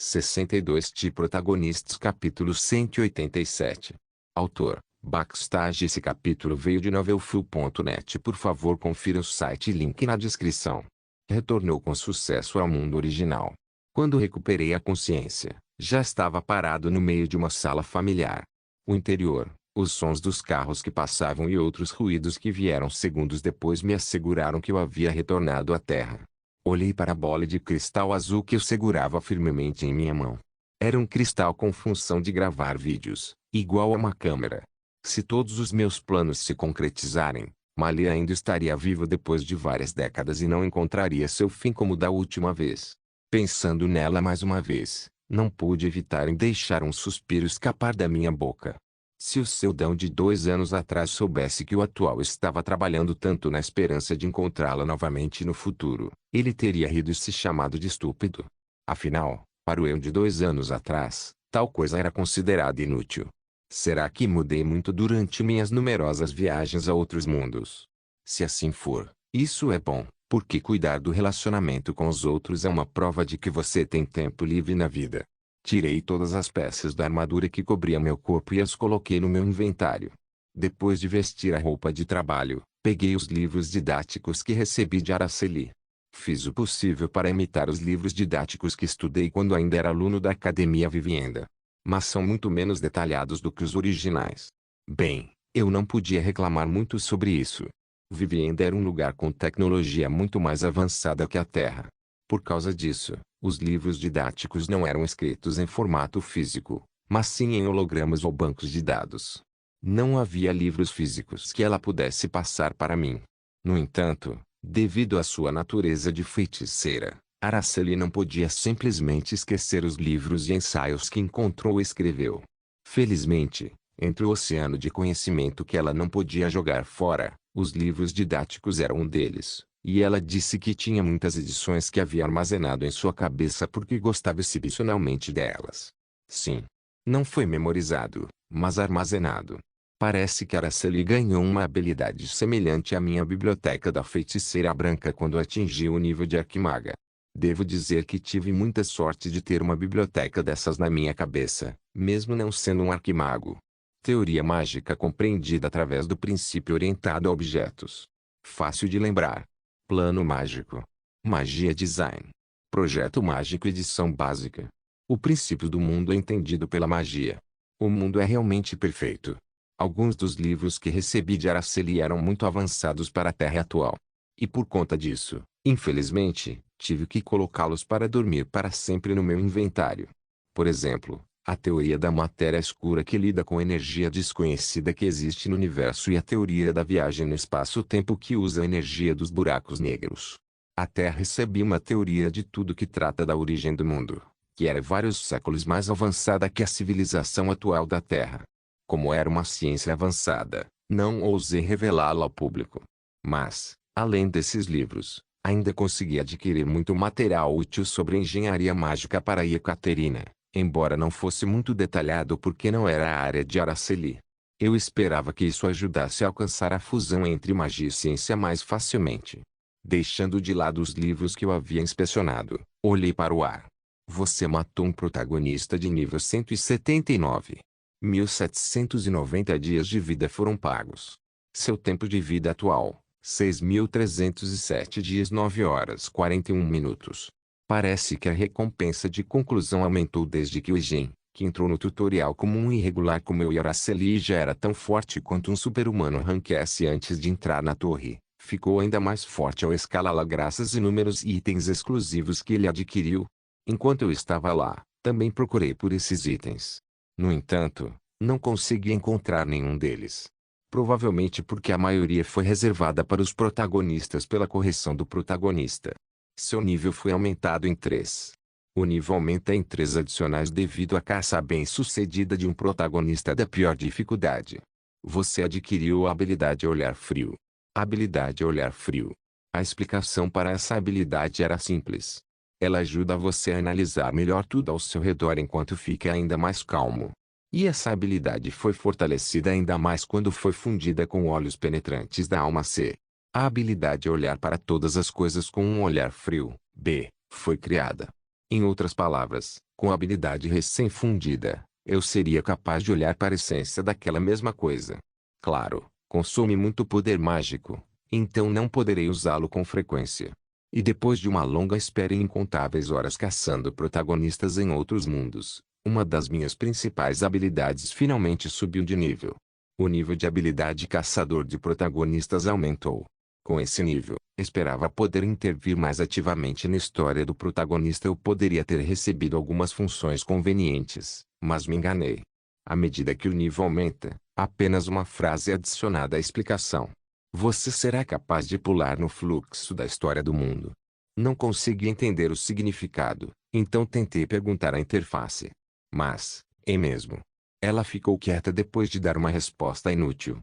62 T Protagonistas Capítulo 187. Autor, Backstage. Esse capítulo veio de novelfull.net. Por favor, confira o site e link na descrição. Retornou com sucesso ao mundo original. Quando recuperei a consciência, já estava parado no meio de uma sala familiar. O interior, os sons dos carros que passavam e outros ruídos que vieram segundos depois me asseguraram que eu havia retornado à Terra. Olhei para a bola de cristal azul que eu segurava firmemente em minha mão. Era um cristal com função de gravar vídeos, igual a uma câmera. Se todos os meus planos se concretizarem, Mali ainda estaria vivo depois de várias décadas e não encontraria seu fim como da última vez. Pensando nela mais uma vez, não pude evitar em deixar um suspiro escapar da minha boca. Se o Seldão de 2 anos atrás soubesse que o atual estava trabalhando tanto na esperança de encontrá-la novamente no futuro, ele teria rido e se chamado de estúpido. Afinal, para o eu de 2 anos atrás, tal coisa era considerada inútil. Será que mudei muito durante minhas numerosas viagens a outros mundos? Se assim for, isso é bom, porque cuidar do relacionamento com os outros é uma prova de que você tem tempo livre na vida. Tirei todas as peças da armadura que cobria meu corpo e as coloquei no meu inventário. Depois de vestir a roupa de trabalho, peguei os livros didáticos que recebi de Araceli. Fiz o possível para imitar os livros didáticos que estudei quando ainda era aluno da Academia Vivienda. Mas são muito menos detalhados do que os originais. Bem, eu não podia reclamar muito sobre isso. Vivienda era um lugar com tecnologia muito mais avançada que a Terra. Por causa disso, os livros didáticos não eram escritos em formato físico, mas sim em hologramas ou bancos de dados. Não havia livros físicos que ela pudesse passar para mim. No entanto, devido à sua natureza de feiticeira, Araceli não podia simplesmente esquecer os livros e ensaios que encontrou e escreveu. Felizmente, entre o oceano de conhecimento que ela não podia jogar fora, os livros didáticos eram um deles. E ela disse que tinha muitas edições que havia armazenado em sua cabeça porque gostava excepcionalmente delas. Sim. Não foi memorizado, mas armazenado. Parece que Araceli ganhou uma habilidade semelhante à minha biblioteca da feiticeira branca quando atingiu o nível de arquimaga. Devo dizer que tive muita sorte de ter uma biblioteca dessas na minha cabeça, mesmo não sendo um arquimago. Teoria mágica compreendida através do princípio orientado a objetos. Fácil de lembrar. Plano mágico. Magia design. Projeto mágico edição básica. O princípio do mundo é entendido pela magia. O mundo é realmente perfeito. Alguns dos livros que recebi de Araceli eram muito avançados para a Terra atual. E por conta disso, infelizmente, tive que colocá-los para dormir para sempre no meu inventário. Por exemplo, a teoria da matéria escura que lida com energia desconhecida que existe no universo e a teoria da viagem no espaço-tempo que usa a energia dos buracos negros. A Terra recebia uma teoria de tudo que trata da origem do mundo, que era vários séculos mais avançada que a civilização atual da Terra. Como era uma ciência avançada, não ousei revelá-la ao público. Mas, além desses livros, ainda consegui adquirir muito material útil sobre engenharia mágica para Ekaterina. Embora não fosse muito detalhado porque não era a área de Araceli. Eu esperava que isso ajudasse a alcançar a fusão entre magia e ciência mais facilmente. Deixando de lado os livros que eu havia inspecionado, olhei para o ar. Você matou um protagonista de nível 179. 1.790 dias de vida foram pagos. Seu tempo de vida atual, 6.307 dias 9 horas 41 minutos. Parece que a recompensa de conclusão aumentou desde que o Eugene, que entrou no tutorial como um irregular como eu e Araceli e já era tão forte quanto um super-humano rank S antes de entrar na torre, ficou ainda mais forte ao escalá-la graças a inúmeros itens exclusivos que ele adquiriu. Enquanto eu estava lá, também procurei por esses itens. No entanto, não consegui encontrar nenhum deles. Provavelmente porque a maioria foi reservada para os protagonistas pela correção do protagonista. Seu nível foi aumentado em 3. O nível aumenta em 3 adicionais devido à caça bem-sucedida de um protagonista da pior dificuldade. Você adquiriu a habilidade Olhar Frio. Habilidade Olhar Frio. A explicação para essa habilidade era simples. Ela ajuda você a analisar melhor tudo ao seu redor enquanto fica ainda mais calmo. E essa habilidade foi fortalecida ainda mais quando foi fundida com olhos penetrantes da alma C. A habilidade Olhar para todas as coisas com um olhar frio, B, foi criada. Em outras palavras, com a habilidade recém-fundida, eu seria capaz de olhar para a essência daquela mesma coisa. Claro, consome muito poder mágico, então não poderei usá-lo com frequência. E depois de uma longa espera e incontáveis horas caçando protagonistas em outros mundos, uma das minhas principais habilidades finalmente subiu de nível. O nível de habilidade caçador de protagonistas aumentou. Com esse nível, esperava poder intervir mais ativamente na história do protagonista. Eu poderia ter recebido algumas funções convenientes, mas me enganei. À medida que o nível aumenta, apenas uma frase é adicionada à explicação. Você será capaz de pular no fluxo da história do mundo. Não consegui entender o significado, então tentei perguntar à interface. Mas, mesmo, ela ficou quieta depois de dar uma resposta inútil.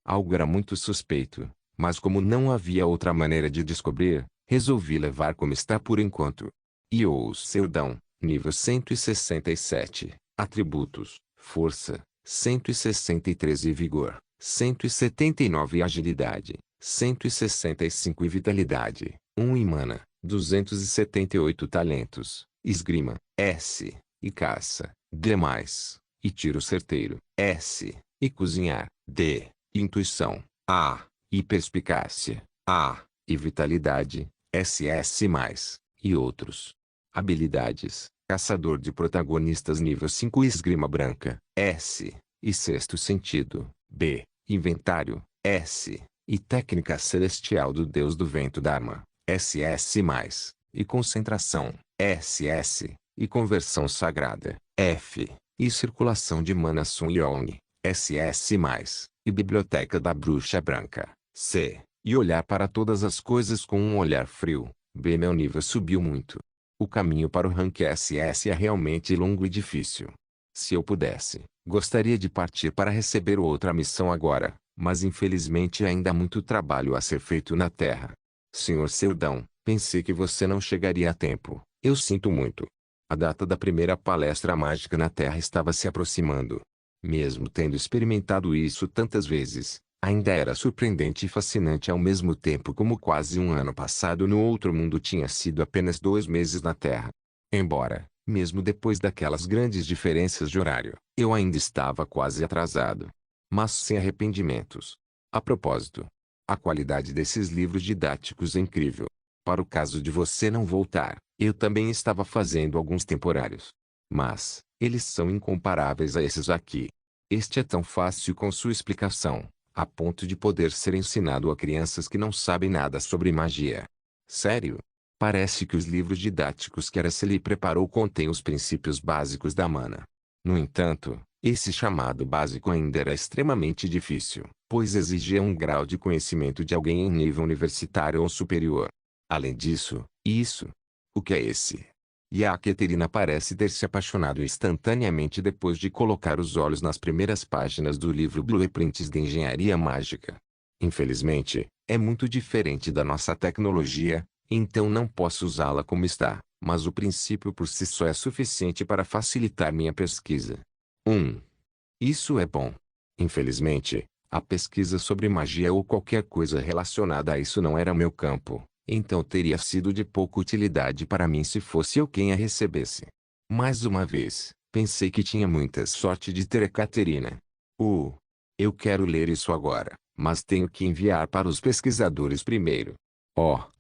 Algo era muito suspeito, mas como não havia outra maneira de descobrir, resolvi levar como está por enquanto. Seudão, nível 167, atributos, força, 163 e vigor, 179 e agilidade, 165 e vitalidade, 1 e mana, 278 talentos, esgrima, S, e caça, D+, e tiro certeiro, S, e cozinhar, D, intuição, A, e perspicácia, A, e vitalidade, SS+, e outros. Habilidades, caçador de protagonistas nível 5 e esgrima branca, S, e sexto sentido, B, inventário, S, e técnica celestial do deus do vento Dharma, SS+, e concentração, SS, e conversão sagrada, F, e circulação de mana Sun Yong, SS+, e biblioteca da bruxa branca, C, e olhar para todas as coisas com um olhar frio, B. Meu nível subiu muito. O caminho para o rank SS é realmente longo e difícil. Se eu pudesse, gostaria de partir para receber outra missão agora, mas infelizmente ainda há muito trabalho a ser feito na Terra. Senhor Seudão, pensei que você não chegaria a tempo. Eu sinto muito. A data da primeira palestra mágica na Terra estava se aproximando. Mesmo tendo experimentado isso tantas vezes, ainda era surpreendente e fascinante ao mesmo tempo como quase um ano passado no outro mundo tinha sido apenas 2 meses na Terra. Embora, mesmo depois daquelas grandes diferenças de horário, eu ainda estava quase atrasado. Mas sem arrependimentos. A propósito, a qualidade desses livros didáticos é incrível. Para o caso de você não voltar, eu também estava fazendo alguns temporários. Mas, eles são incomparáveis a esses aqui. Este é tão fácil com sua explicação, a ponto de poder ser ensinado a crianças que não sabem nada sobre magia. Sério? Parece que os livros didáticos que Araceli preparou contêm os princípios básicos da mana. No entanto, esse chamado básico ainda era extremamente difícil, pois exigia um grau de conhecimento de alguém em nível universitário ou superior. Além disso, o que é esse? E a Caterina parece ter se apaixonado instantaneamente depois de colocar os olhos nas primeiras páginas do livro Blueprints de Engenharia Mágica. Infelizmente, é muito diferente da nossa tecnologia, então não posso usá-la como está, mas o princípio por si só é suficiente para facilitar minha pesquisa. Isso é bom. Infelizmente, a pesquisa sobre magia ou qualquer coisa relacionada a isso não era meu campo. Então teria sido de pouca utilidade para mim se fosse eu quem a recebesse. Mais uma vez, pensei que tinha muita sorte de ter a Caterina. Eu quero ler isso agora, mas tenho que enviar para os pesquisadores primeiro.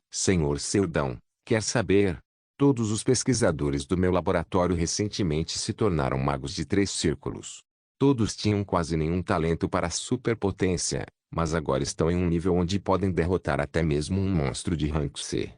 Senhor Seudão, quer saber? Todos os pesquisadores do meu laboratório recentemente se tornaram magos de 3 círculos. Todos tinham quase nenhum talento para a superpotência, mas agora estão em um nível onde podem derrotar até mesmo um monstro de rank C.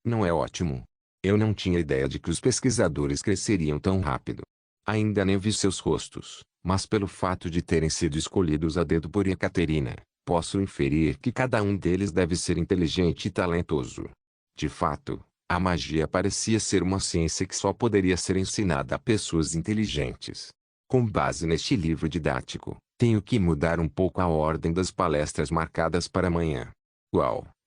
Não é ótimo? Eu não tinha ideia de que os pesquisadores cresceriam tão rápido. Ainda nem vi seus rostos, mas pelo fato de terem sido escolhidos a dedo por Ekaterina, posso inferir que cada um deles deve ser inteligente e talentoso. De fato, a magia parecia ser uma ciência que só poderia ser ensinada a pessoas inteligentes. Com base neste livro didático, tenho que mudar um pouco a ordem das palestras marcadas para amanhã.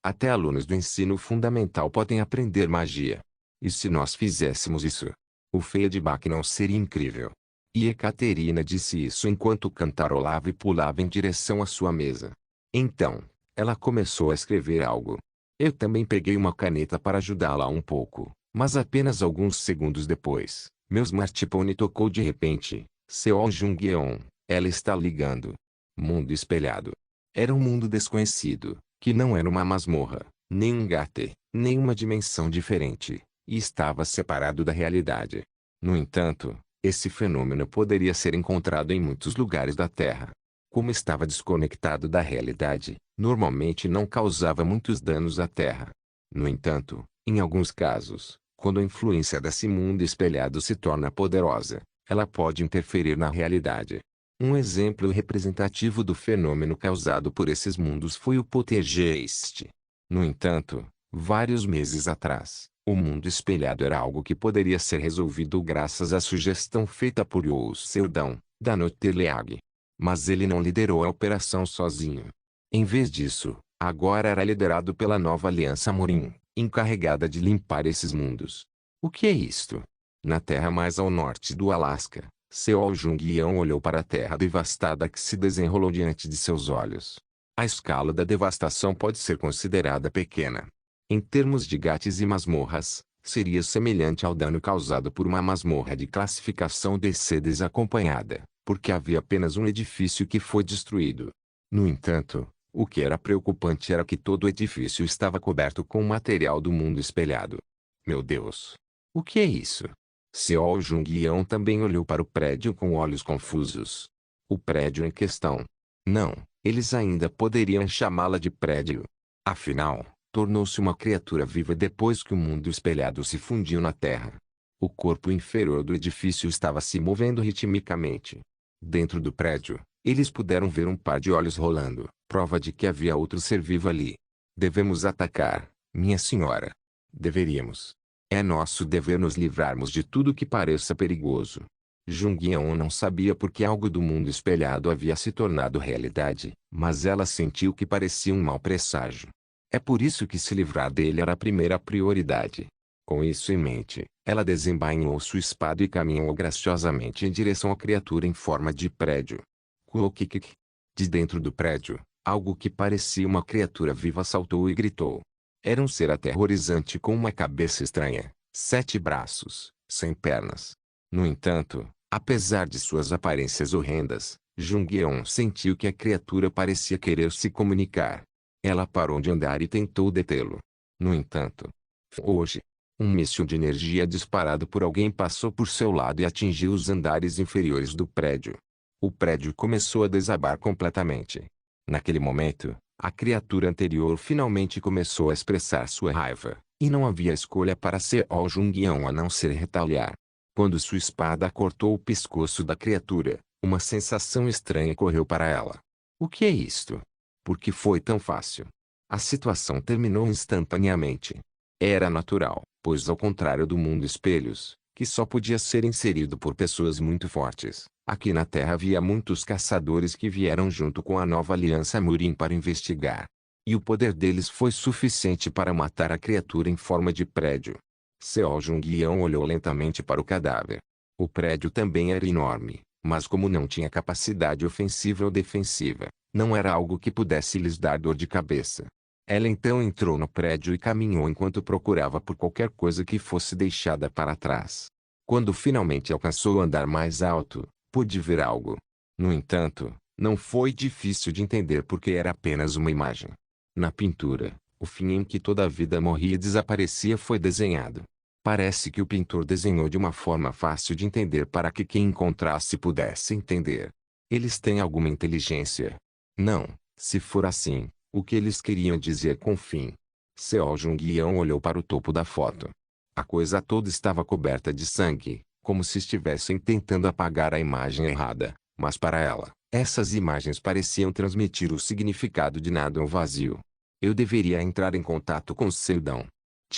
Até alunos do ensino fundamental podem aprender magia. E se nós fizéssemos isso? O feedback não seria incrível? E Ekaterina disse isso enquanto cantarolava e pulava em direção à sua mesa. Então, ela começou a escrever algo. Eu também peguei uma caneta para ajudá-la um pouco, Mas apenas alguns segundos depois, meu smartphone tocou de repente. Seo Jung-yeon, ela está ligando. Mundo espelhado. Era um mundo desconhecido, que não era uma masmorra, nem um gate, nem uma dimensão diferente, e estava separado da realidade. No entanto, esse fenômeno poderia ser encontrado em muitos lugares da Terra. Como estava desconectado da realidade, normalmente não causava muitos danos à Terra. No entanto, em alguns casos, quando a influência desse mundo espelhado se torna poderosa, ela pode interferir na realidade. Um exemplo representativo do fenômeno causado por esses mundos foi o poltergeist. No entanto, vários meses atrás, o mundo espelhado era algo que poderia ser resolvido graças à sugestão feita por Yoo Seldon, da Notteleag. Mas ele não liderou a operação sozinho. Em vez disso, agora era liderado pela nova Aliança Morim, encarregada de limpar esses mundos. O que é isto? Na terra mais ao norte do Alasca, Seo Jung-yeon olhou para a terra devastada que se desenrolou diante de seus olhos. A escala da devastação pode ser considerada pequena. Em termos de gates e masmorras, seria semelhante ao dano causado por uma masmorra de classificação DC desacompanhada, porque havia apenas um edifício que foi destruído. No entanto, o que era preocupante era que todo o edifício estava coberto com o material do mundo espelhado. Meu Deus! O que é isso? Seo Jung-yeon também olhou para o prédio com olhos confusos. O prédio em questão. Não, eles ainda poderiam chamá-la de prédio. Afinal, tornou-se uma criatura viva depois que o mundo espelhado se fundiu na terra. O corpo inferior do edifício estava se movendo ritmicamente. Dentro do prédio, eles puderam ver um par de olhos rolando, prova de que havia outro ser vivo ali. Devemos atacar, minha senhora. Deveríamos. É nosso dever nos livrarmos de tudo que pareça perigoso. Jung-yeon não sabia por que algo do mundo espelhado havia se tornado realidade, mas ela sentiu que parecia um mau presságio. É por isso que se livrar dele era a primeira prioridade. Com isso em mente, ela desembainhou sua espada e caminhou graciosamente em direção à criatura em forma de prédio. Kuokikik. De dentro do prédio, algo que parecia uma criatura viva saltou e gritou. Era um ser aterrorizante com uma cabeça estranha, 7 braços, sem pernas. No entanto, apesar de suas aparências horrendas, Jung-yeon sentiu que a criatura parecia querer se comunicar. Ela parou de andar e tentou detê-lo. No entanto, hoje, um míssil de energia disparado por alguém passou por seu lado e atingiu os andares inferiores do prédio. O prédio começou a desabar completamente. Naquele momento, a criatura anterior finalmente começou a expressar sua raiva, e não havia escolha para Seo Jung-yeon a não ser retaliar. Quando sua espada cortou o pescoço da criatura, uma sensação estranha correu para ela. O que é isto? Por que foi tão fácil? A situação terminou instantaneamente. Era natural, pois ao contrário do mundo espelhos, que só podia ser inserido por pessoas muito fortes, aqui na Terra havia muitos caçadores que vieram junto com a nova Aliança Murim para investigar. E o poder deles foi suficiente para matar a criatura em forma de prédio. Seo Jung-yeon olhou lentamente para o cadáver. O prédio também era enorme, mas como não tinha capacidade ofensiva ou defensiva, não era algo que pudesse lhes dar dor de cabeça. Ela então entrou no prédio e caminhou enquanto procurava por qualquer coisa que fosse deixada para trás. Quando finalmente alcançou o andar mais alto, pôde ver algo. No entanto, não foi difícil de entender porque era apenas uma imagem. Na pintura, o fim em que toda a vida morria e desaparecia foi desenhado. Parece que o pintor desenhou de uma forma fácil de entender para que quem encontrasse pudesse entender. Eles têm alguma inteligência? Não, se for assim, o que eles queriam dizer com fim? Seo Jung-yeon olhou para o topo da foto. A coisa toda estava coberta de sangue, como se estivessem tentando apagar a imagem errada, mas para ela, essas imagens pareciam transmitir o significado de nada ou vazio. Eu deveria entrar em contato com Seldon.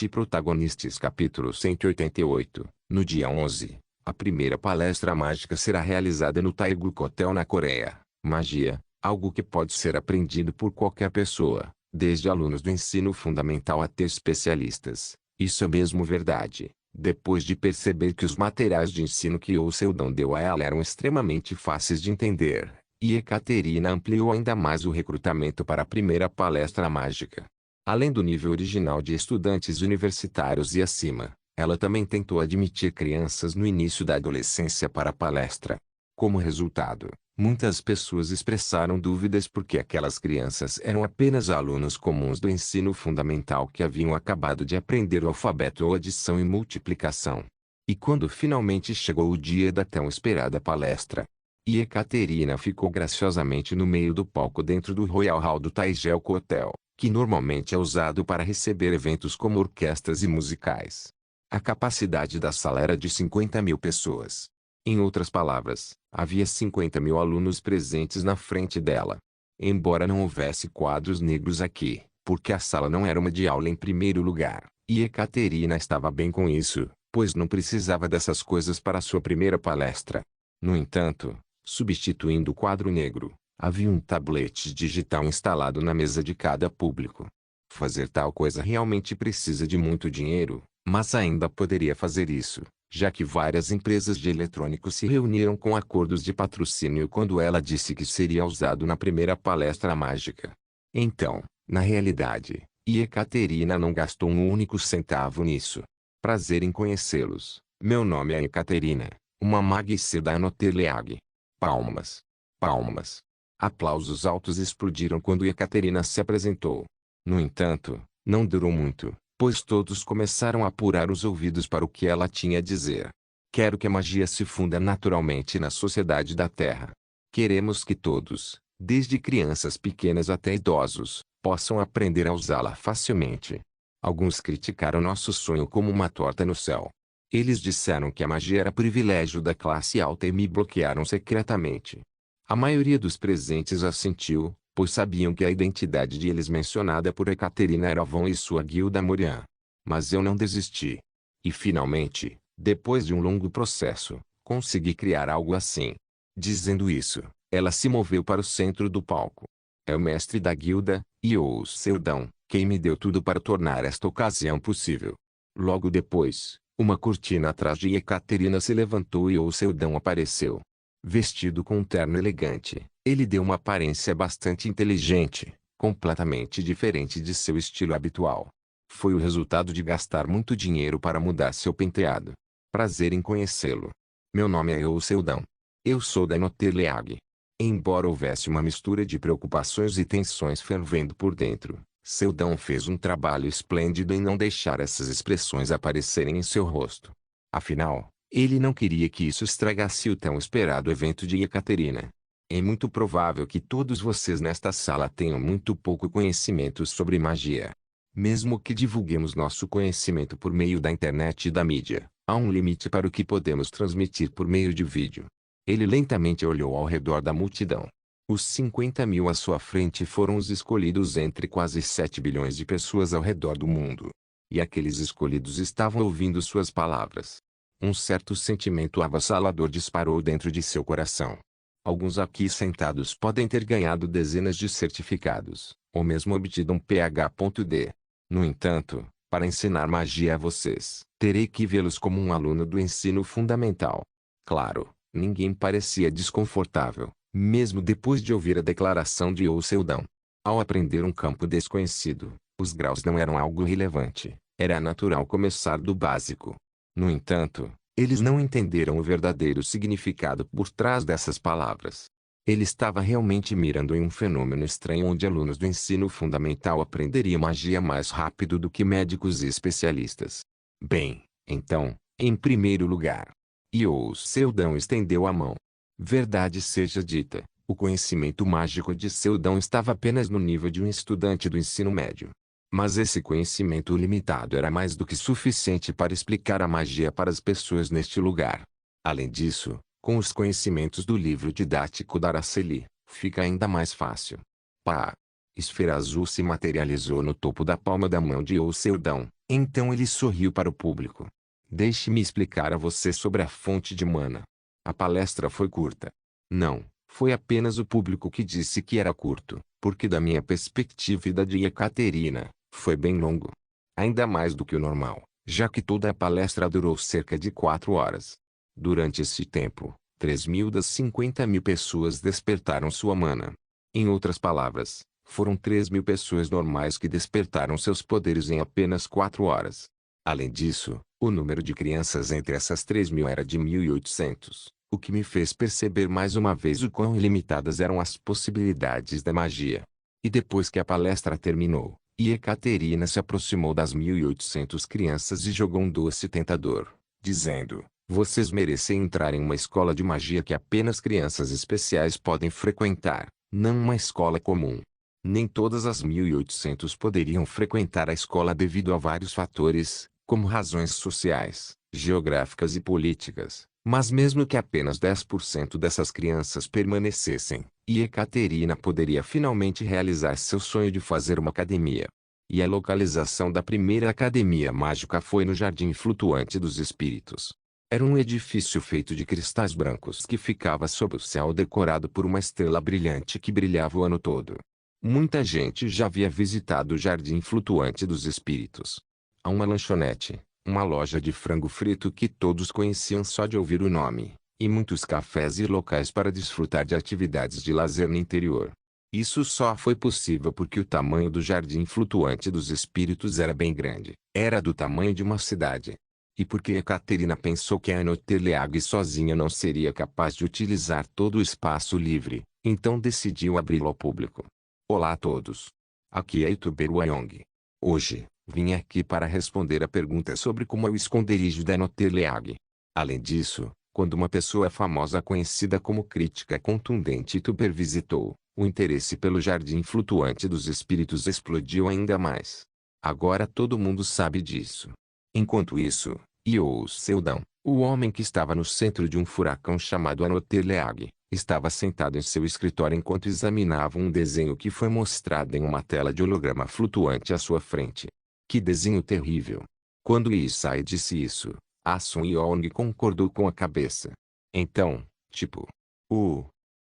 Protagonistas capítulo 188. No dia 11, a primeira palestra mágica será realizada no Taeguk Hotel na Coreia. Magia, algo que pode ser aprendido por qualquer pessoa, desde alunos do ensino fundamental até especialistas. Isso é mesmo verdade. Depois de perceber que os materiais de ensino que Yoo Seldon deu a ela eram extremamente fáceis de entender, e Ekaterina ampliou ainda mais o recrutamento para a primeira palestra mágica. Além do nível original de estudantes universitários e acima, Ela também tentou admitir crianças no início da adolescência para a palestra. Como resultado, muitas pessoas expressaram dúvidas porque aquelas crianças eram apenas alunos comuns do ensino fundamental que haviam acabado de aprender o alfabeto ou adição e multiplicação. E quando finalmente chegou o dia da tão esperada palestra, Ekaterina ficou graciosamente no meio do palco dentro do Royal Hall do Taijelko Hotel, que normalmente é usado para receber eventos como orquestras e musicais. A capacidade da sala era de 50.000 pessoas. Em outras palavras, havia 50.000 alunos presentes na frente dela. Embora não houvesse quadros negros aqui, porque a sala não era uma de aula em primeiro lugar, e Ekaterina estava bem com isso, pois não precisava dessas coisas para sua primeira palestra. No entanto, substituindo o quadro negro, havia um tablete digital instalado na mesa de cada público. Fazer tal coisa realmente precisa de muito dinheiro, mas ainda poderia fazer isso, já que várias empresas de eletrônicos se reuniram com acordos de patrocínio quando ela disse que seria usado na primeira palestra mágica. Então, na realidade, Ekaterina não gastou um único centavo nisso. Prazer em conhecê-los. Meu nome é Ekaterina, uma mag da Anoteleag. Palmas. Palmas. Aplausos altos explodiram quando Ekaterina se apresentou. No entanto, não durou muito, pois todos começaram a apurar os ouvidos para o que ela tinha a dizer. Quero que a magia se funda naturalmente na sociedade da Terra. Queremos que todos, desde crianças pequenas até idosos, possam aprender a usá-la facilmente. Alguns criticaram nosso sonho como uma torta no céu. Eles disseram que a magia era privilégio da classe alta e me bloquearam secretamente. A maioria dos presentes assentiu, pois sabiam que a identidade de eles mencionada por Ekaterina era Avon e sua guilda Morian. Mas eu não desisti. E finalmente, depois de um longo processo, consegui criar algo assim. Dizendo isso, ela se moveu para o centro do palco. É o mestre da guilda, Io Seldão, quem me deu tudo para tornar esta ocasião possível. Logo depois, uma cortina atrás de Ekaterina se levantou e Io Seldão apareceu. Vestido com um terno elegante, ele deu uma aparência bastante inteligente, completamente diferente de seu estilo habitual. Foi o resultado de gastar muito dinheiro para mudar seu penteado. Prazer em conhecê-lo. Meu nome é Io Seldão. Eu sou da Noteleag. Embora houvesse uma mistura de preocupações e tensões fervendo por dentro, Seldão fez um trabalho esplêndido em não deixar essas expressões aparecerem em seu rosto. Afinal, ele não queria que isso estragasse o tão esperado evento de Ekaterina. É muito provável que todos vocês nesta sala tenham muito pouco conhecimento sobre magia. Mesmo que divulguemos nosso conhecimento por meio da internet e da mídia, há um limite para o que podemos transmitir por meio de vídeo. Ele lentamente olhou ao redor da multidão. Os 50.000 à sua frente foram os escolhidos entre quase 7 bilhões de pessoas ao redor do mundo. E aqueles escolhidos estavam ouvindo suas palavras. Um certo sentimento avassalador disparou dentro de seu coração. Alguns aqui sentados podem ter ganhado dezenas de certificados, ou mesmo obtido um PhD. No entanto, para ensinar magia a vocês, terei que vê-los como um aluno do ensino fundamental. Claro, ninguém parecia desconfortável, mesmo depois de ouvir a declaração de Io Seldão. Ao aprender um campo desconhecido, os graus não eram algo relevante, era natural começar do básico. No entanto, eles não entenderam o verdadeiro significado por trás dessas palavras. Ele estava realmente mirando em um fenômeno estranho onde alunos do ensino fundamental aprenderiam magia mais rápido do que médicos e especialistas. Bem, então, em primeiro lugar, Io Seldão estendeu a mão. Verdade seja dita, o conhecimento mágico de Seldão estava apenas no nível de um estudante do ensino médio. Mas esse conhecimento limitado era mais do que suficiente para explicar a magia para as pessoas neste lugar. Além disso, com os conhecimentos do livro didático da Araceli, fica ainda mais fácil. Pá! Esfera azul se materializou no topo da palma da mão de Io Seldão, então ele sorriu para o público. Deixe-me explicar a você sobre a fonte de mana. A palestra foi curta. Não, foi apenas o público que disse que era curto, porque da minha perspectiva e da de Ekaterina, foi bem longo. Ainda mais do que o normal, já que toda a palestra durou cerca de 4 horas. Durante esse tempo, 3.000 das 50.000 pessoas despertaram sua mana. Em outras palavras, foram 3.000 pessoas normais que despertaram seus poderes em apenas 4 horas. Além disso, o número de crianças entre essas 3.000 era de 1.800, o que me fez perceber mais uma vez o quão ilimitadas eram as possibilidades da magia. E depois que a palestra terminou, Ekaterina se aproximou das 1.800 crianças e jogou um doce tentador, dizendo: "Vocês merecem entrar em uma escola de magia que apenas crianças especiais podem frequentar, não uma escola comum." Nem todas as 1.800 poderiam frequentar a escola devido a vários fatores, como razões sociais, geográficas e políticas, mas mesmo que apenas 10% dessas crianças permanecessem, Ekaterina poderia finalmente realizar seu sonho de fazer uma academia. E a localização da primeira academia mágica foi no Jardim Flutuante dos Espíritos. Era um edifício feito de cristais brancos que ficava sob o céu decorado por uma estrela brilhante que brilhava o ano todo. Muita gente já havia visitado o Jardim Flutuante dos Espíritos. Há uma lanchonete, uma loja de frango frito que todos conheciam só de ouvir o nome, e muitos cafés e locais para desfrutar de atividades de lazer no interior. Isso só foi possível porque o tamanho do Jardim Flutuante dos Espíritos era bem grande. Era do tamanho de uma cidade. E porque Ekaterina pensou que a Anoterleag sozinha não seria capaz de utilizar todo o espaço livre, então decidiu abri-lo ao público. Olá a todos. Aqui é Youtuber Wayong. Hoje, vim aqui para responder a pergunta sobre como é o esconderijo da Anoterleag. Além disso, quando uma pessoa famosa conhecida como Crítica Contundente Youtuber visitou, o interesse pelo Jardim Flutuante dos Espíritos explodiu ainda mais. Agora todo mundo sabe disso. Enquanto isso, Io Seldon, o homem que estava no centro de um furacão chamado Anoterleag, estava sentado em seu escritório enquanto examinava um desenho que foi mostrado em uma tela de holograma flutuante à sua frente. Que desenho terrível! Quando Isai disse isso, Asun Yong concordou com a cabeça. Então, tipo,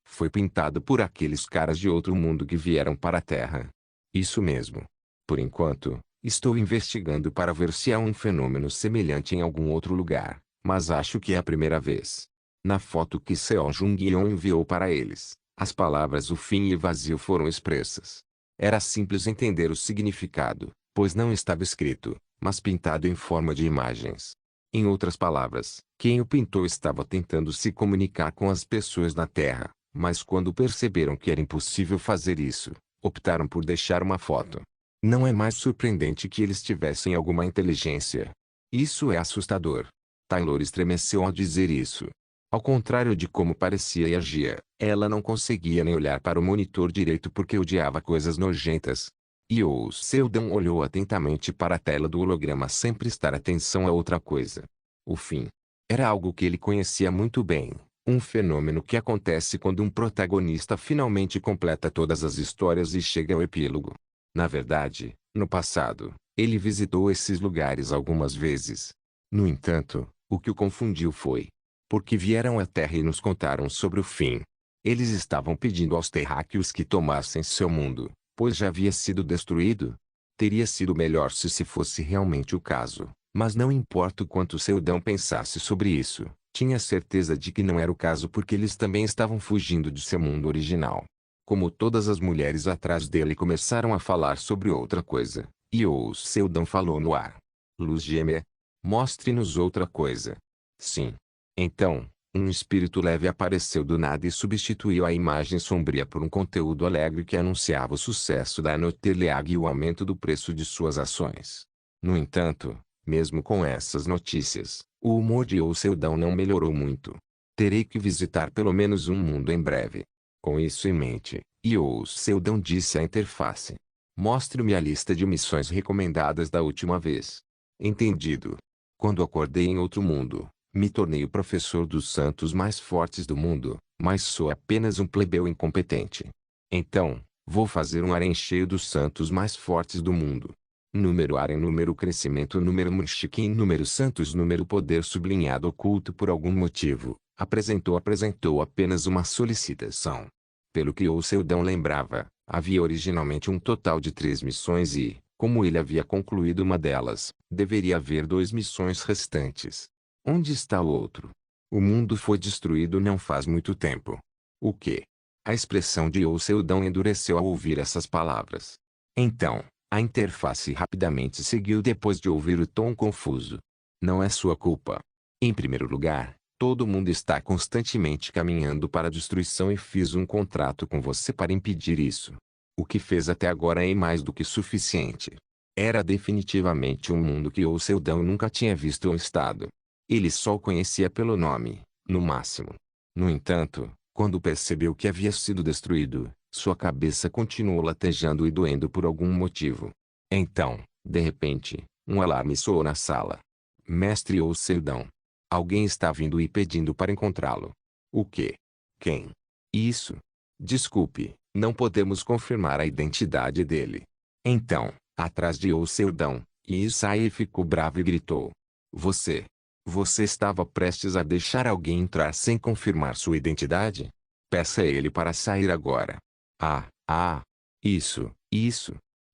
foi pintado por aqueles caras de outro mundo que vieram para a Terra. Isso mesmo. Por enquanto, estou investigando para ver se há um fenômeno semelhante em algum outro lugar, mas acho que é a primeira vez. Na foto que Seo Jung-yeon enviou para eles, as palavras o fim e vazio foram expressas. Era simples entender o significado, pois não estava escrito, mas pintado em forma de imagens. Em outras palavras, quem o pintou estava tentando se comunicar com as pessoas na Terra, mas quando perceberam que era impossível fazer isso, optaram por deixar uma foto. Não é mais surpreendente que eles tivessem alguma inteligência. Isso é assustador. Taylor estremeceu ao dizer isso. Ao contrário de como parecia e agia, ela não conseguia nem olhar para o monitor direito porque odiava coisas nojentas. Io Seldon olhou atentamente para a tela do holograma sem prestar atenção a outra coisa. O fim. Era algo que ele conhecia muito bem, um fenômeno que acontece quando um protagonista finalmente completa todas as histórias e chega ao epílogo. Na verdade, no passado, ele visitou esses lugares algumas vezes. No entanto, o que o confundiu foi porque vieram à Terra e nos contaram sobre o fim. Eles estavam pedindo aos terráqueos que tomassem seu mundo, pois já havia sido destruído. Teria sido melhor se fosse realmente o caso, mas não importa o quanto Seldon pensasse sobre isso, tinha certeza de que não era o caso porque eles também estavam fugindo de seu mundo original. Como todas as mulheres atrás dele começaram a falar sobre outra coisa, Io Seldon falou no ar. Luz gêmea. Mostre-nos outra coisa. Sim. Então, um espírito leve apareceu do nada e substituiu a imagem sombria por um conteúdo alegre que anunciava o sucesso da Anoterleag e o aumento do preço de suas ações. No entanto, mesmo com essas notícias, o humor de Io Seldon não melhorou muito. Terei que visitar pelo menos um mundo em breve. Com isso em mente, Io Seldon disse à interface. Mostre-me a lista de missões recomendadas da última vez. Entendido. Quando acordei em outro mundo, me tornei o professor dos santos mais fortes do mundo, mas sou apenas um plebeu incompetente. Então, vou fazer um harém cheio dos santos mais fortes do mundo. Número harém número crescimento número muxiquim número santos número poder sublinhado oculto por algum motivo, apresentou apenas uma solicitação. Pelo que o Seldon lembrava, havia originalmente um total de 3 missões e, como ele havia concluído uma delas, deveria haver 2 missões restantes. Onde está o outro? O mundo foi destruído não faz muito tempo. O quê? A expressão de Io Seldon endureceu ao ouvir essas palavras. Então, A interface rapidamente seguiu depois de ouvir o tom confuso. Não é sua culpa. Em primeiro lugar, todo mundo está constantemente caminhando para a destruição e fiz um contrato com você para impedir isso. O que fez até agora é mais do que suficiente. Era definitivamente um mundo que o Seldão nunca tinha visto ou estado. Ele só o conhecia pelo nome, no máximo. No entanto, quando percebeu que havia sido destruído, sua cabeça continuou latejando e doendo por algum motivo. Então, de repente, um alarme soou na sala. Mestre ou Seldão. Alguém está vindo e pedindo para encontrá-lo. O quê? Quem? Isso. Desculpe, não podemos confirmar a identidade dele. Então, atrás de o Seldão, Isai ficou bravo e gritou. Você. Você estava prestes a deixar alguém entrar sem confirmar sua identidade? Peça ele para sair agora. Isso.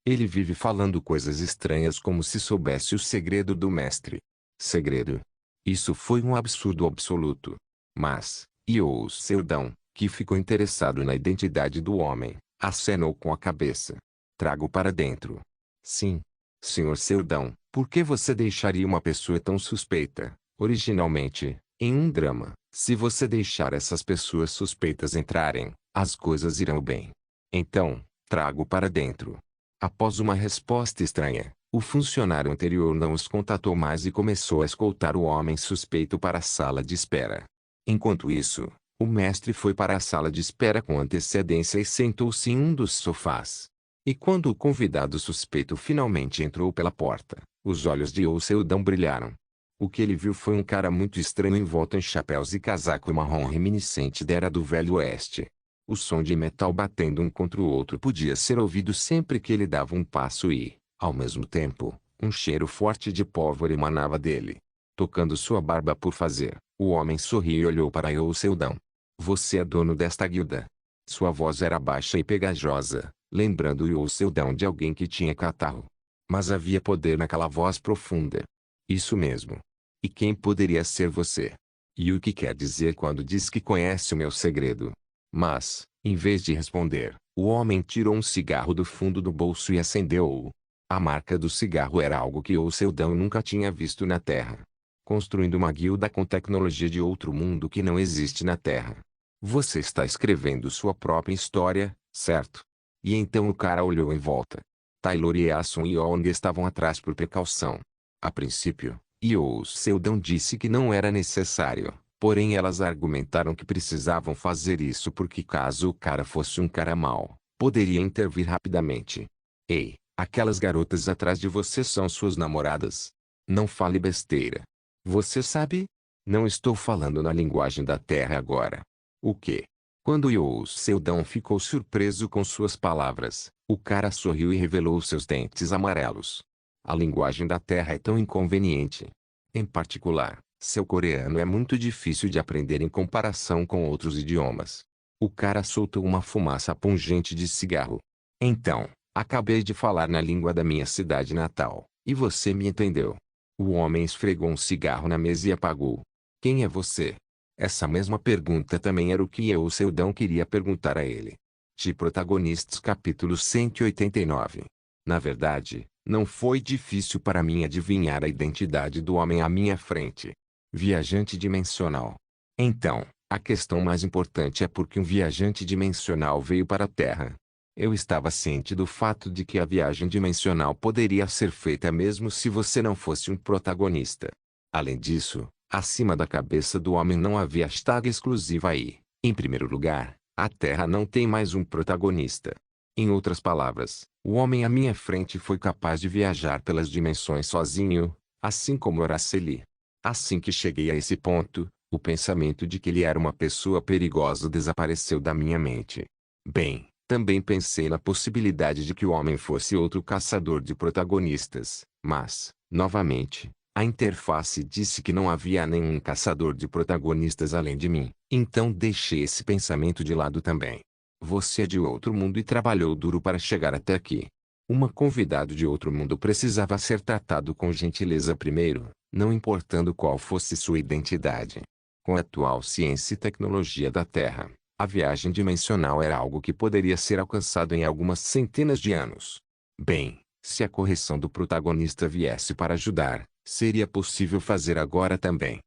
Ele vive falando coisas estranhas como se soubesse o segredo do mestre. Segredo? Isso foi um absurdo absoluto. Mas, o Seldão, que ficou interessado na identidade do homem, acenou com a cabeça. Trago para dentro. Sim. Senhor Seldão, por que você deixaria uma pessoa tão suspeita, originalmente, em um drama? Se você deixar essas pessoas suspeitas entrarem, as coisas irão bem. Então, trago para dentro. Após uma resposta estranha, o funcionário anterior não os contatou mais e começou a escoltar o homem suspeito para a sala de espera. Enquanto isso, o mestre foi para a sala de espera com antecedência e sentou-se em um dos sofás. E quando o convidado suspeito finalmente entrou pela porta, os olhos de O Seldão brilharam. O que ele viu foi um cara muito estranho envolto em chapéus e casaco marrom reminiscente da era do Velho Oeste. O som de metal batendo um contra o outro podia ser ouvido sempre que ele dava um passo e, ao mesmo tempo, um cheiro forte de pólvora emanava dele. Tocando sua barba por fazer, o homem sorriu e olhou para O Seldão. Você é dono desta guilda? Sua voz era baixa e pegajosa, lembrando o Seldão de alguém que tinha catarro. Mas havia poder naquela voz profunda. Isso mesmo. E quem poderia ser você? E o que quer dizer quando diz que conhece o meu segredo? Mas, em vez de responder, o homem tirou um cigarro do fundo do bolso e acendeu-o. A marca do cigarro era algo que o Seldão nunca tinha visto na Terra. Construindo uma guilda com tecnologia de outro mundo que não existe na Terra. Você está escrevendo sua própria história, certo? E então o cara olhou em volta. Taylor e Asun Yong estavam atrás por precaução. A princípio, o Seldão disse que não era necessário, porém elas argumentaram que precisavam fazer isso porque caso o cara fosse um cara mau, poderia intervir rapidamente. Ei, aquelas garotas atrás de você são suas namoradas. Não fale besteira. Você sabe? Não estou falando na linguagem da Terra agora. O quê? Quando o Seldão ficou surpreso com suas palavras, o cara sorriu e revelou seus dentes amarelos. A linguagem da Terra é tão inconveniente. Em particular, seu coreano é muito difícil de aprender em comparação com outros idiomas. O cara soltou uma fumaça pungente de cigarro. Então, acabei de falar na língua da minha cidade natal, e você me entendeu. O homem esfregou um cigarro na mesa e apagou. Quem é você? Essa mesma pergunta também era o que o Seldão queria perguntar a ele. De Protagonistas capítulo 189. Na verdade, não foi difícil para mim adivinhar a identidade do homem à minha frente. Viajante dimensional. Então, a questão mais importante é por que um viajante dimensional veio para a Terra. Eu estava ciente do fato de que a viagem dimensional poderia ser feita mesmo se você não fosse um protagonista. Além disso, acima da cabeça do homem não havia hashtag exclusiva aí. Em primeiro lugar, a Terra não tem mais um protagonista. Em outras palavras, o homem à minha frente foi capaz de viajar pelas dimensões sozinho, assim como Araceli. Assim que cheguei a esse ponto, o pensamento de que ele era uma pessoa perigosa desapareceu da minha mente. Bem, também pensei na possibilidade de que o homem fosse outro caçador de protagonistas, mas, novamente, a interface disse que não havia nenhum caçador de protagonistas além de mim, então deixei esse pensamento de lado também. Você é de outro mundo e trabalhou duro para chegar até aqui. Uma convidado de outro mundo precisava ser tratado com gentileza primeiro, não importando qual fosse sua identidade. Com a atual ciência e tecnologia da Terra, a viagem dimensional era algo que poderia ser alcançado em algumas centenas de anos. Bem, Se a correção do protagonista viesse para ajudar, seria possível fazer agora também.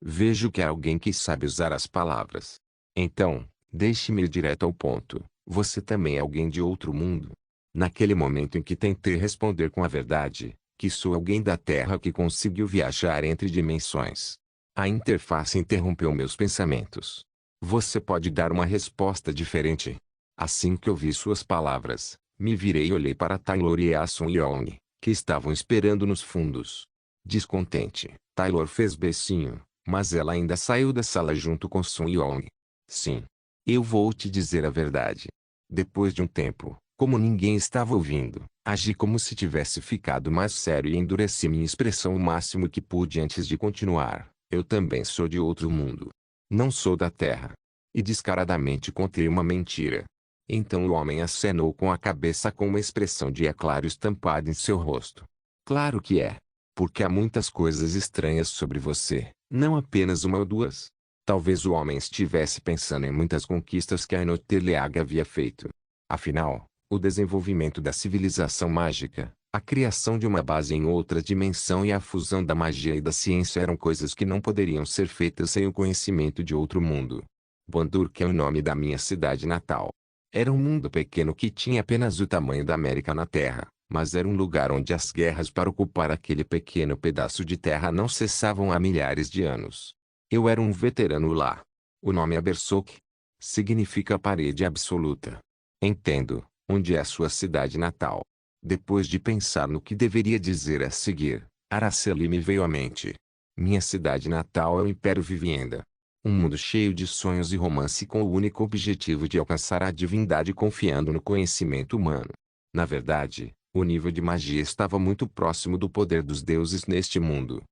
Vejo que é alguém que sabe usar as palavras. Então, deixe-me ir direto ao ponto. Você também é alguém de outro mundo? Naquele momento em que tentei responder com a verdade, que sou alguém da Terra que conseguiu viajar entre dimensões, a interface interrompeu meus pensamentos. Você pode dar uma resposta diferente. Assim que ouvi suas palavras, me virei e olhei para Taylor e Asun Young, que estavam esperando nos fundos. Descontente, Taylor fez becinho, mas ela ainda saiu da sala junto com Sun Young. Sim. Eu vou te dizer a verdade. Depois de um tempo, como ninguém estava ouvindo, agi como se tivesse ficado mais sério e endureci minha expressão o máximo que pude antes de continuar. Eu também sou de outro mundo. Não sou da Terra. E descaradamente contei uma mentira. Então o homem acenou com a cabeça com uma expressão de é claro estampada em seu rosto. Claro que é. Porque há muitas coisas estranhas sobre você, não apenas uma ou duas. Talvez o homem estivesse pensando em muitas conquistas que Ainoteliag havia feito. Afinal, o desenvolvimento da civilização mágica, a criação de uma base em outra dimensão e a fusão da magia e da ciência eram coisas que não poderiam ser feitas sem o conhecimento de outro mundo. Bandurk é o nome da minha cidade natal. Era um mundo pequeno que tinha apenas o tamanho da América na Terra, mas era um lugar onde as guerras para ocupar aquele pequeno pedaço de terra não cessavam há milhares de anos. Eu era um veterano lá. O nome Abersok significa parede absoluta. Entendo, onde é a sua cidade natal? Depois de pensar no que deveria dizer a seguir, Araceli me veio à mente. Minha cidade natal é o Império Vivienda. Um mundo cheio de sonhos e romance com o único objetivo de alcançar a divindade confiando no conhecimento humano. Na verdade, o nível de magia estava muito próximo do poder dos deuses neste mundo.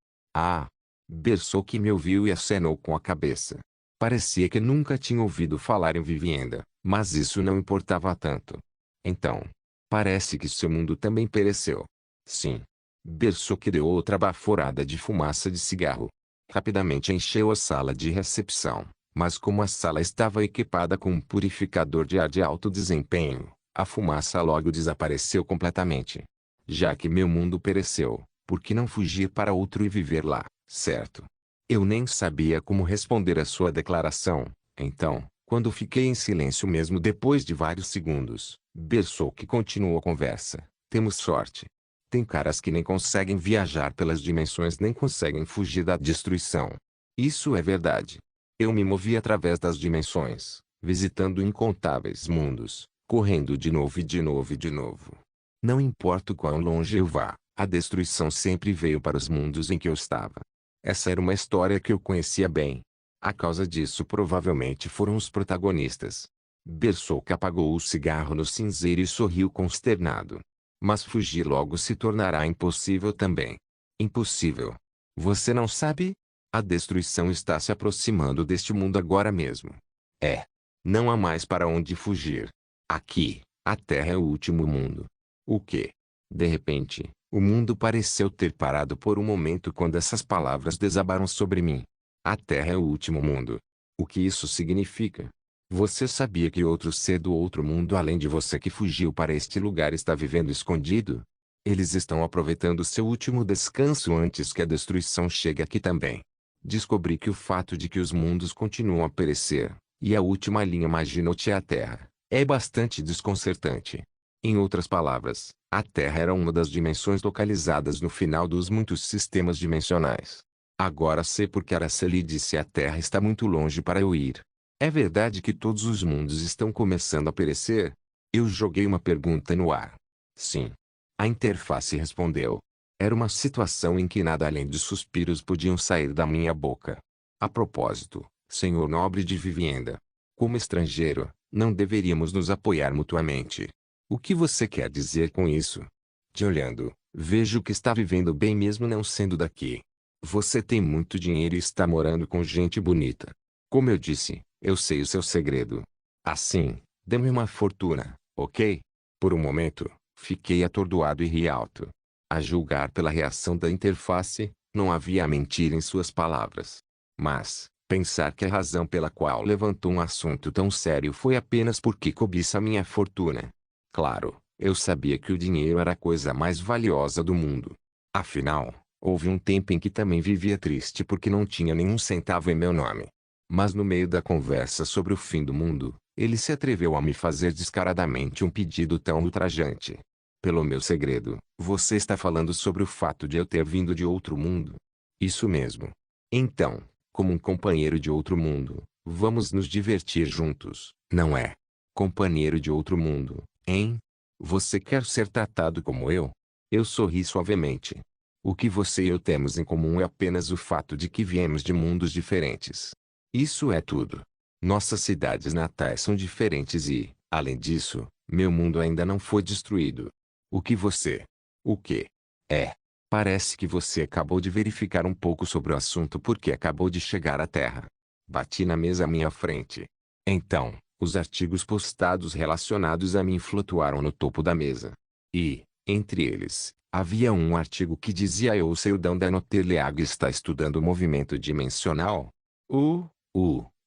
Bersok me ouviu e acenou com a cabeça. Parecia que nunca tinha ouvido falar em Vivienda, mas isso não importava tanto. Então, parece que seu mundo também pereceu. Sim. Bersok deu outra baforada de fumaça de cigarro. Rapidamente encheu a sala de recepção, mas como a sala estava equipada com um purificador de ar de alto desempenho, a fumaça logo desapareceu completamente. Já que meu mundo pereceu, por que não fugir para outro e viver lá, certo? Eu nem sabia como responder à sua declaração, então, quando fiquei em silêncio mesmo depois de vários segundos, Bersok continuou a conversa. Temos sorte. Tem caras que nem conseguem viajar pelas dimensões nem conseguem fugir da destruição. Isso é verdade. Eu me movi através das dimensões, visitando incontáveis mundos, correndo de novo e de novo e de novo. Não importa o quão longe eu vá, a destruição sempre veio para os mundos em que eu estava. Essa era uma história que eu conhecia bem. A causa disso provavelmente foram os protagonistas. Bersok apagou o cigarro no cinzeiro e sorriu consternado. Mas fugir logo se tornará impossível também. Impossível. Você não sabe? A destruição está se aproximando deste mundo agora mesmo. É. Não há mais para onde fugir. Aqui, a Terra é o último mundo. O quê? De repente, o mundo pareceu ter parado por um momento quando essas palavras desabaram sobre mim. A Terra é o último mundo. O que isso significa? Você sabia que outro ser do outro mundo além de você que fugiu para este lugar está vivendo escondido? Eles estão aproveitando seu último descanso antes que a destruição chegue aqui também. Descobri que o fato de que os mundos continuam a perecer, e a última linha Maginote é a Terra, é bastante desconcertante. Em outras palavras, a Terra era uma das dimensões localizadas no final dos muitos sistemas dimensionais. Agora sei porque Araceli disse a Terra está muito longe para eu ir. É verdade que todos os mundos estão começando a perecer? Eu joguei uma pergunta no ar. Sim. A interface respondeu. Era uma situação em que nada além de suspiros podiam sair da minha boca. A propósito, senhor nobre de Vivienda. Como estrangeiro, não deveríamos nos apoiar mutuamente. O que você quer dizer com isso? Te olhando, vejo que está vivendo bem mesmo não sendo daqui. Você tem muito dinheiro e está morando com gente bonita. Como eu disse, eu sei o seu segredo. Assim, dê-me uma fortuna, ok? Por um momento, fiquei atordoado e ri alto. A julgar pela reação da interface, não havia mentira em suas palavras. Mas, pensar que a razão pela qual levantou um assunto tão sério foi apenas porque cobiça minha fortuna. Claro, Eu sabia que o dinheiro era a coisa mais valiosa do mundo. Afinal, houve um tempo em que também vivia triste porque não tinha nenhum centavo em meu nome. Mas no meio da conversa sobre o fim do mundo, ele se atreveu a me fazer descaradamente um pedido tão ultrajante. Pelo meu segredo, você está falando sobre o fato de eu ter vindo de outro mundo? Isso mesmo. Então, como um companheiro de outro mundo, vamos nos divertir juntos, não é? Companheiro de outro mundo, hein? Você quer ser tratado como eu? Eu sorri suavemente. O que você e eu temos em comum é apenas o fato de que viemos de mundos diferentes. Isso é tudo. Nossas cidades natais são diferentes e, além disso, meu mundo ainda não foi destruído. O que você? O que? É. Parece que você acabou de verificar um pouco sobre o assunto porque acabou de chegar à Terra. Bati na mesa à minha frente. Então, os artigos postados relacionados a mim flutuaram no topo da mesa. E, entre eles, havia um artigo que dizia: Eu sei o Dão da Notelleag está estudando o movimento dimensional.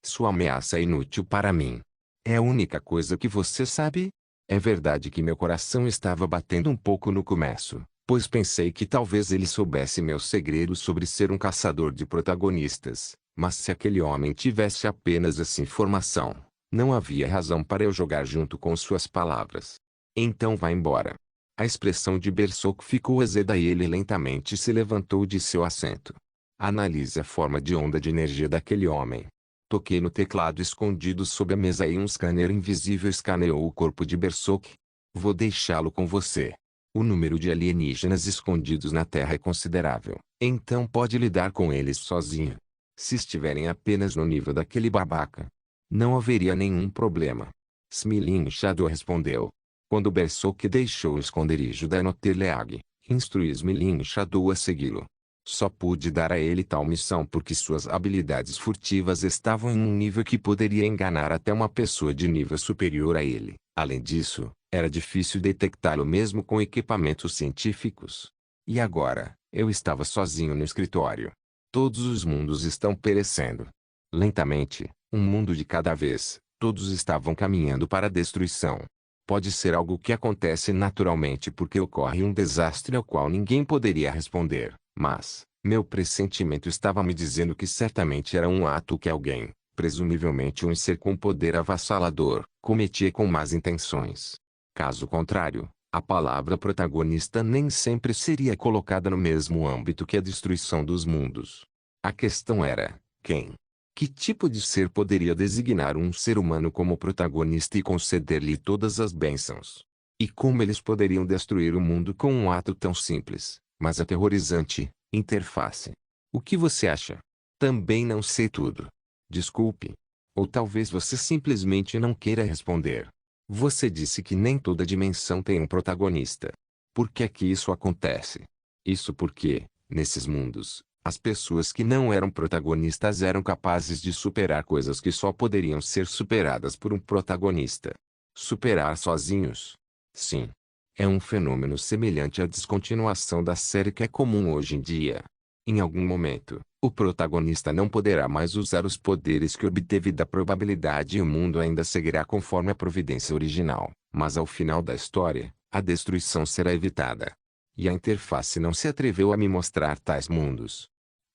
Sua ameaça é inútil para mim. É a única coisa que você sabe? É verdade que meu coração estava batendo um pouco no começo, pois pensei que talvez ele soubesse meu segredo sobre ser um caçador de protagonistas, mas se aquele homem tivesse apenas essa informação, não havia razão para eu jogar junto com suas palavras. Então vá embora. A expressão de Bersoque ficou azeda e ele lentamente se levantou de seu assento. Analise a forma de onda de energia daquele homem. Toquei no teclado escondido sob a mesa e um scanner invisível escaneou o corpo de Bersoque. Vou deixá-lo com você. O número de alienígenas escondidos na Terra é considerável, então pode lidar com eles sozinho. Se estiverem apenas no nível daquele babaca, não haveria nenhum problema. Smiling Shadow respondeu. Quando Bersoque deixou o esconderijo da Notelleag, instruí Smiling Shadow a segui-lo. Só pude dar a ele tal missão porque suas habilidades furtivas estavam em um nível que poderia enganar até uma pessoa de nível superior a ele. Além disso, era difícil detectá-lo mesmo com equipamentos científicos. E agora, eu estava sozinho no escritório. Todos os mundos estão perecendo. Lentamente, um mundo de cada vez, todos estavam caminhando para a destruição. Pode ser algo que acontece naturalmente porque ocorre um desastre ao qual ninguém poderia responder. Mas, meu pressentimento estava me dizendo que certamente era um ato que alguém, presumivelmente um ser com poder avassalador, cometia com más intenções. Caso contrário, a palavra protagonista nem sempre seria colocada no mesmo âmbito que a destruição dos mundos. A questão era, quem? Que tipo de ser poderia designar um ser humano como protagonista e conceder-lhe todas as bênçãos? E como eles poderiam destruir o mundo com um ato tão simples, mas aterrorizante, interface? O que você acha? Também não sei tudo. Desculpe. Ou talvez você simplesmente não queira responder. Você disse que nem toda dimensão tem um protagonista. Por que é que isso acontece? Isso porque, nesses mundos, as pessoas que não eram protagonistas eram capazes de superar coisas que só poderiam ser superadas por um protagonista. Superar sozinhos? Sim. É um fenômeno semelhante à descontinuação da série que é comum hoje em dia. Em algum momento, o protagonista não poderá mais usar os poderes que obteve da probabilidade e o mundo ainda seguirá conforme a providência original, mas ao final da história, a destruição será evitada. E a interface não se atreveu a me mostrar tais mundos.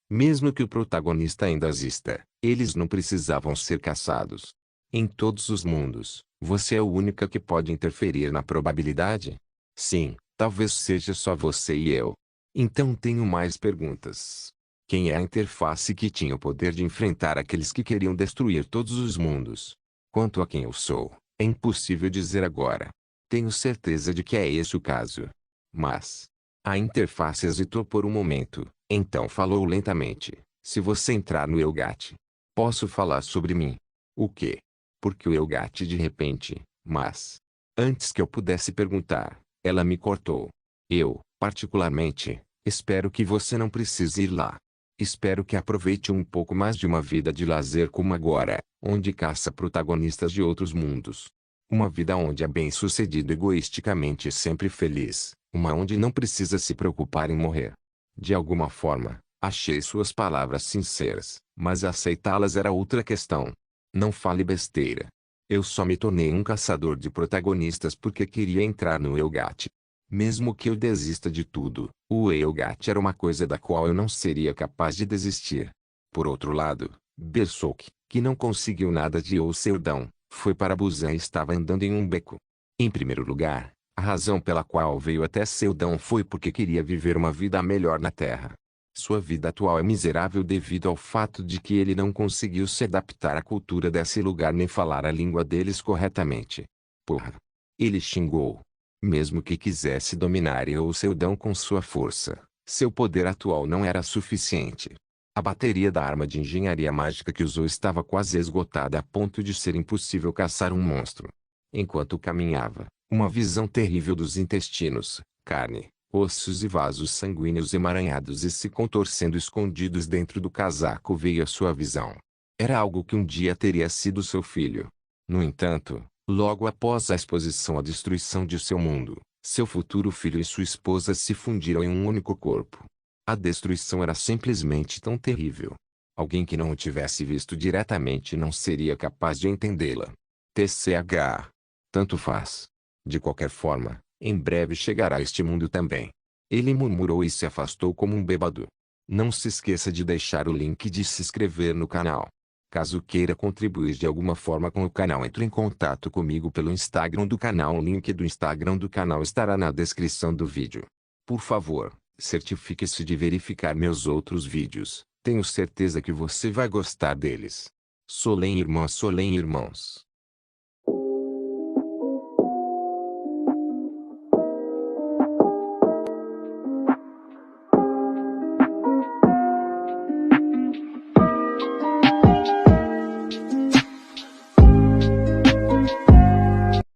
Mesmo que o protagonista ainda exista, eles não precisavam ser caçados. Em todos os mundos, você é o único que pode interferir na probabilidade? Sim, talvez seja só você e eu. Então tenho mais perguntas. Quem é a interface que tinha o poder de enfrentar aqueles que queriam destruir todos os mundos? Quanto a quem eu sou, é impossível dizer agora. Tenho certeza de que é esse o caso. Mas a interface hesitou por um momento, então falou lentamente. Se você entrar no Elgato, posso falar sobre mim. O quê? Porque o Elgato de repente, mas... Antes que eu pudesse perguntar, ela me cortou. Eu, particularmente, espero que você não precise ir lá. Espero que aproveite um pouco mais de uma vida de lazer como agora, onde caça protagonistas de outros mundos. Uma vida onde é bem-sucedido egoisticamente e sempre feliz, uma onde não precisa se preocupar em morrer. De alguma forma, achei suas palavras sinceras, mas aceitá-las era outra questão. Não fale besteira. Eu só me tornei um caçador de protagonistas porque queria entrar no Elgat. Mesmo que eu desista de tudo, o Elgat era uma coisa da qual eu não seria capaz de desistir. Por outro lado, Berserk, que não conseguiu nada de Oceldão, foi para Busan e estava andando em um beco. Em primeiro lugar, a razão pela qual veio até Seldão foi porque queria viver uma vida melhor na Terra. Sua vida atual é miserável devido ao fato de que ele não conseguiu se adaptar à cultura desse lugar nem falar a língua deles corretamente. Porra! Ele xingou. Mesmo que quisesse dominar Seldão com sua força, seu poder atual não era suficiente. A bateria da arma de engenharia mágica que usou estava quase esgotada a ponto de ser impossível caçar um monstro. Enquanto caminhava, uma visão terrível dos intestinos, carne, ossos e vasos sanguíneos emaranhados e se contorcendo escondidos dentro do casaco veio à sua visão. Era algo que um dia teria sido seu filho. No entanto, logo após a exposição à destruição de seu mundo, seu futuro filho e sua esposa se fundiram em um único corpo. A destruição era simplesmente tão terrível. Alguém que não o tivesse visto diretamente não seria capaz de entendê-la. TCH. Tanto faz. De qualquer forma, em breve chegará a este mundo também. Ele murmurou e se afastou como um bêbado. Não se esqueça de deixar o link de se inscrever no canal. Caso queira contribuir de alguma forma com o canal, entre em contato comigo pelo Instagram do canal. O link do Instagram do canal estará na descrição do vídeo. Por favor, certifique-se de verificar meus outros vídeos. Tenho certeza que você vai gostar deles. Solem irmãos.